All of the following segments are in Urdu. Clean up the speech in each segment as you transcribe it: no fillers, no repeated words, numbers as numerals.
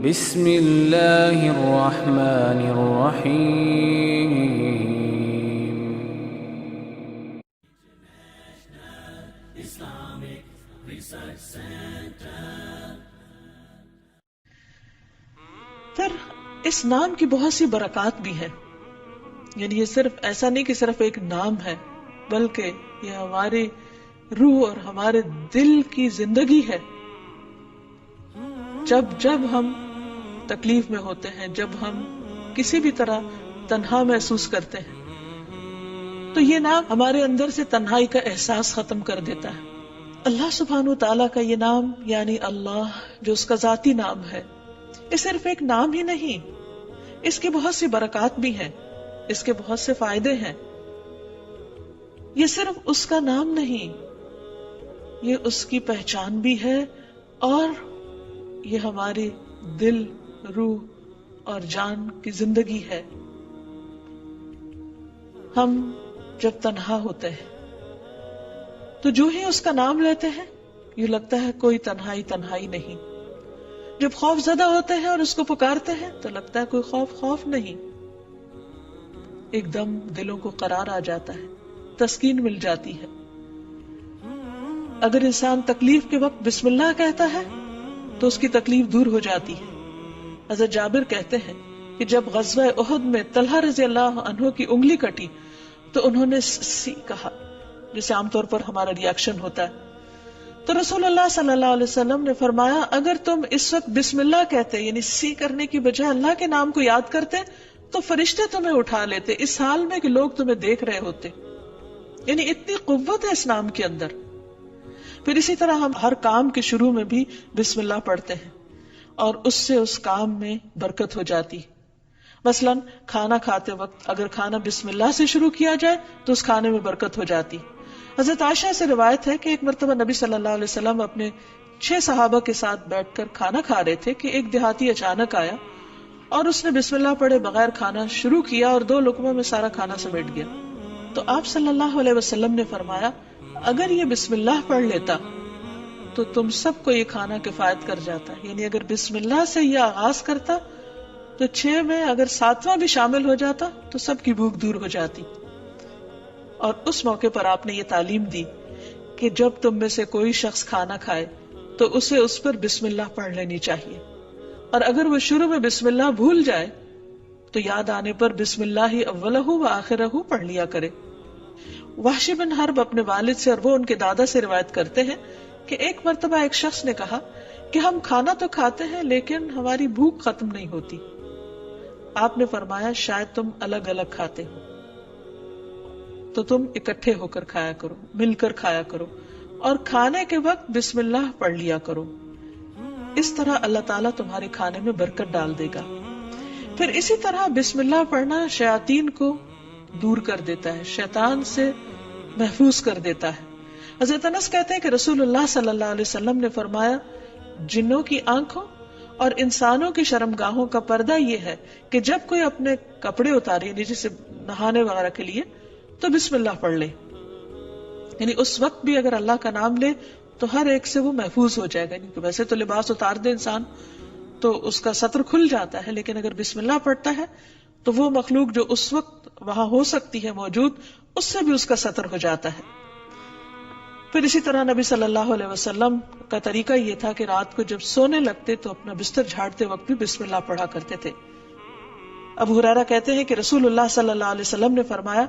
بسم اللہ الرحمن الرحیم. پھر اس نام کی بہت سی برکات بھی ہیں. یعنی یہ صرف ایسا نہیں کہ صرف ایک نام ہے، بلکہ یہ ہماری روح اور ہمارے دل کی زندگی ہے. جب ہم تکلیف میں ہوتے ہیں، جب ہم کسی بھی طرح تنہا محسوس کرتے ہیں، تو یہ نام ہمارے اندر سے تنہائی کا احساس ختم کر دیتا ہے. اللہ سبحانہ و تعالیٰ کا یہ نام یعنی اللہ، جو اس کا ذاتی نام ہے، یہ صرف ایک نام ہی نہیں، اس کی بہت سی برکات بھی ہیں، اس کے بہت سے فائدے ہیں. یہ صرف اس کا نام نہیں، یہ اس کی پہچان بھی ہے، اور یہ ہماری دل، روح اور جان کی زندگی ہے. ہم جب تنہا ہوتے ہیں تو جو ہی اس کا نام لیتے ہیں، یوں لگتا ہے کوئی تنہائی نہیں. جب خوف زدہ ہوتے ہیں اور اس کو پکارتے ہیں تو لگتا ہے کوئی خوف نہیں. ایک دم دلوں کو قرار آ جاتا ہے، تسکین مل جاتی ہے. اگر انسان تکلیف کے وقت بسم اللہ کہتا ہے تو اس کی تکلیف دور ہو جاتی ہے. حضرت جابر کہتے ہیں کہ جب غزوہ احد میں طلحہ رضی اللہ عنہ کی انگلی کٹی تو انہوں نے سی کہا، جسے عام طور پر ہمارا ریاکشن ہوتا ہے. تو رسول اللہ صلی اللہ علیہ وسلم نے فرمایا، اگر تم اس وقت بسم اللہ کہتے، یعنی سی کرنے کی بجائے اللہ کے نام کو یاد کرتے، تو فرشتے تمہیں اٹھا لیتے اس حال میں کہ لوگ تمہیں دیکھ رہے ہوتے. یعنی اتنی قوت ہے اس نام کے اندر. پھر اسی طرح ہم ہر کام کے شروع میں بھی بسم اللہ پڑھتے ہیں، اور اس سے اس کام میں برکت ہو جاتی. مثلا کھانا کھاتے وقت اگر کھانا بسم اللہ سے شروع کیا جائے تو اس کھانے میں برکت ہو جاتی. حضرت عائشہ سے روایت ہے کہ ایک مرتبہ نبی صلی اللہ علیہ وسلم اپنے 6 صحابہ کے ساتھ بیٹھ کر کھانا کھا رہے تھے کہ ایک دیہاتی اچانک آیا اور اس نے بسم اللہ پڑھے بغیر کھانا شروع کیا اور 2 لقموں میں سارا کھانا سمیٹ گیا. تو آپ صلی اللہ علیہ وسلم نے فرمایا، اگر یہ بسم اللہ پڑھ لیتا تو تم سب کو یہ کھانا کفایت کر جاتا. یعنی اگر بسم اللہ سے یہ آغاز کرتا تو 6 میں اگر 7واں بھی شامل ہو جاتا تو سب کی بھوک دور ہو جاتی. اور اس موقع پر آپ نے یہ تعلیم دی کہ جب تم میں سے کوئی شخص کھانا کھائے تو اسے اس پر بسم اللہ پڑھ لینی چاہیے، اور اگر وہ شروع میں بسم اللہ بھول جائے تو یاد آنے پر بسم اللہ اولہ و آخرہ پڑھ لیا کرے. وحشی بن حرب اپنے والد سے اور وہ ان کے دادا سے روایت کرتے ہیں کہ ایک مرتبہ ایک شخص نے کہا کہ ہم کھانا تو کھاتے ہیں لیکن ہماری بھوک ختم نہیں ہوتی. آپ نے فرمایا، شاید تم الگ الگ کھاتے ہو، تو تم اکٹھے ہو کر کھایا کرو، مل کر کھایا کرو، اور کھانے کے وقت بسم اللہ پڑھ لیا کرو. اس طرح اللہ تعالیٰ تمہارے کھانے میں برکت ڈال دے گا. پھر اسی طرح بسم اللہ پڑھنا شیاطین کو دور کر دیتا ہے، شیطان سے محفوظ کر دیتا ہے. حضرت انس کہتے ہیں کہ رسول اللہ صلی اللہ علیہ وسلم نے فرمایا، جنوں کی آنکھوں اور انسانوں کی شرمگاہوں کا پردہ یہ ہے کہ جب کوئی اپنے کپڑے اتارے، یعنی جسے نہانے وغیرہ کے لیے، تو بسم اللہ پڑھ لے. یعنی اس وقت بھی اگر اللہ کا نام لے تو ہر ایک سے وہ محفوظ ہو جائے گا. کیونکہ ویسے تو لباس اتار دے انسان تو اس کا ستر کھل جاتا ہے، لیکن اگر بسم اللہ پڑھتا ہے تو وہ مخلوق جو اس وقت وہاں ہو سکتی ہے موجود، اس سے بھی اس کا ستر ہو جاتا ہے. پھر اسی طرح نبی صلی اللہ علیہ وسلم کا طریقہ یہ تھا کہ رات کو جب سونے لگتے تو اپنا بستر جھاڑتے وقت بھی بسم اللہ پڑھا کرتے تھے. ابو ہریرہ کہتے ہیں کہ رسول اللہ صلی اللہ علیہ وسلم نے فرمایا،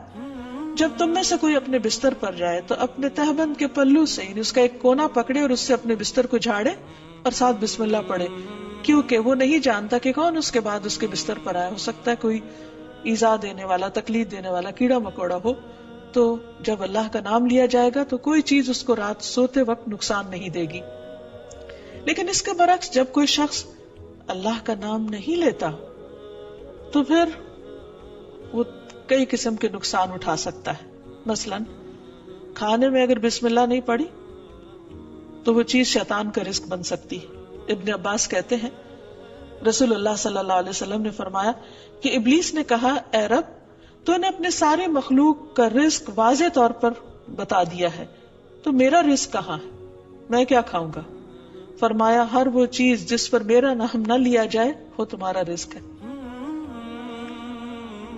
جب تم میں سے کوئی اپنے بستر پر جائے تو اپنے تہبند کے پلو سے، یعنی اس کا ایک کونا پکڑے اور اس سے اپنے بستر کو جھاڑے اور ساتھ بسم اللہ پڑھے، کیونکہ وہ نہیں جانتا کہ کون اس کے بعد اس کے بستر پر آیا. ہو سکتا ہے کوئی ایذا دینے والا، تکلیف دینے والا کیڑا مکوڑا ہو. تو جب اللہ کا نام لیا جائے گا تو کوئی چیز اس کو رات سوتے وقت نقصان نہیں دے گی. لیکن اس کے برعکس جب کوئی شخص اللہ کا نام نہیں لیتا تو پھر وہ کئی قسم کے نقصان اٹھا سکتا ہے. مثلا کھانے میں اگر بسم اللہ نہیں پڑھی تو وہ چیز شیطان کا رزق بن سکتی ہے. ابن عباس کہتے ہیں رسول اللہ صلی اللہ علیہ وسلم نے فرمایا کہ ابلیس نے کہا، اے رب، تو نے اپنے سارے مخلوق کا رزق واضح طور پر بتا دیا ہے، تو میرا رزق کہاں ہے؟ میں کیا کھاؤں گا؟ فرمایا ہر وہ چیز جس پر میرا نام نہ لیا جائے وہ تمہارا رزق ہے.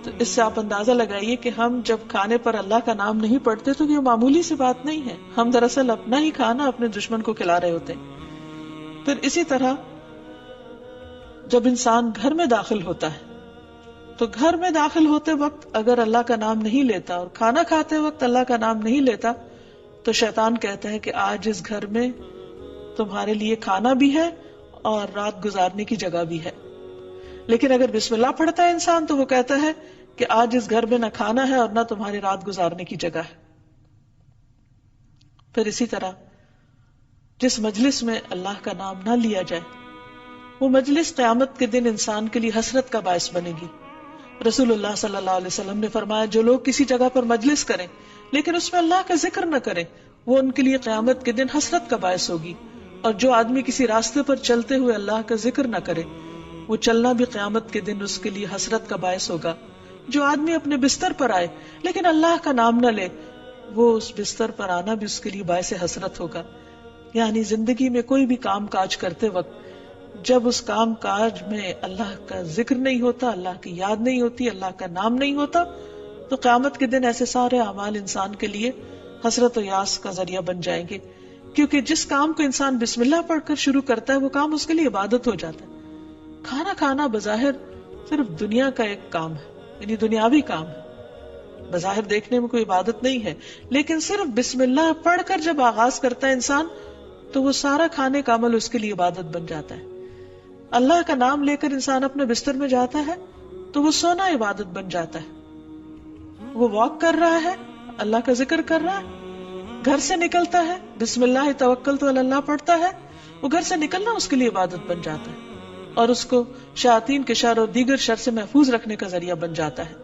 تو اس سے آپ اندازہ لگائیے کہ ہم جب کھانے پر اللہ کا نام نہیں پڑھتے تو یہ معمولی سی بات نہیں ہے. ہم دراصل اپنا ہی کھانا اپنے دشمن کو کھلا رہے ہوتے ہیں. پھر اسی طرح جب انسان گھر میں داخل ہوتا ہے تو گھر میں داخل ہوتے وقت اگر اللہ کا نام نہیں لیتا اور کھانا کھاتے وقت اللہ کا نام نہیں لیتا تو شیطان کہتا ہے کہ آج اس گھر میں تمہارے لیے کھانا بھی ہے اور رات گزارنے کی جگہ بھی ہے. لیکن اگر بسم اللہ پڑھتا ہے انسان تو وہ کہتا ہے کہ آج اس گھر میں نہ کھانا ہے اور نہ تمہاری رات گزارنے کی جگہ ہے. پھر اسی طرح جس مجلس میں اللہ کا نام نہ لیا جائے وہ مجلس قیامت کے دن انسان کے لیے حسرت کا باعث بنے گی. رسول اللہ صلی اللہ علیہ وسلم نے فرمایا جو لوگ کسی جگہ پر مجلس کریں لیکن اس میں اللہ کا ذکر نہ کریں وہ ان کے لیے قیامت کے دن حسرت کا باعث ہوگی. اور جو آدمی کسی راستے پر چلتے ہوئے اللہ کا ذکر نہ کرے وہ چلنا بھی قیامت کے دن اس کے لیے حسرت کا باعث ہوگا. جو آدمی اپنے بستر پر آئے لیکن اللہ کا نام نہ لے وہ اس بستر پر آنا بھی اس کے لیے باعث حسرت ہوگا. یعنی زندگی میں کوئی بھی کام کاج کرتے وقت جب اس کام کاج میں اللہ کا ذکر نہیں ہوتا، اللہ کی یاد نہیں ہوتی، اللہ کا نام نہیں ہوتا تو قیامت کے دن ایسے سارے اعمال انسان کے لیے حسرت و یاس کا ذریعہ بن جائیں گے. کیونکہ جس کام کو انسان بسم اللہ پڑھ کر شروع کرتا ہے وہ کام اس کے لیے عبادت ہو جاتا ہے. کھانا کھانا بظاہر صرف دنیا کا ایک کام ہے، یعنی دنیاوی کام ہے، بظاہر دیکھنے میں کوئی عبادت نہیں ہے، لیکن صرف بسم اللہ پڑھ کر جب آغاز کرتا ہے انسان تو وہ سارا کھانے کا عمل اس کے لیے عبادت بن جاتا ہے. اللہ کا نام لے کر انسان اپنے بستر میں جاتا ہے تو وہ سونا عبادت بن جاتا ہے. وہ واک کر رہا ہے، اللہ کا ذکر کر رہا ہے. گھر سے نکلتا ہے، بسم اللہ توکلت علی اللہ پڑھتا ہے، وہ گھر سے نکلنا اس کے لیے عبادت بن جاتا ہے اور اس کو شیاطین کے شر اور دیگر شر سے محفوظ رکھنے کا ذریعہ بن جاتا ہے.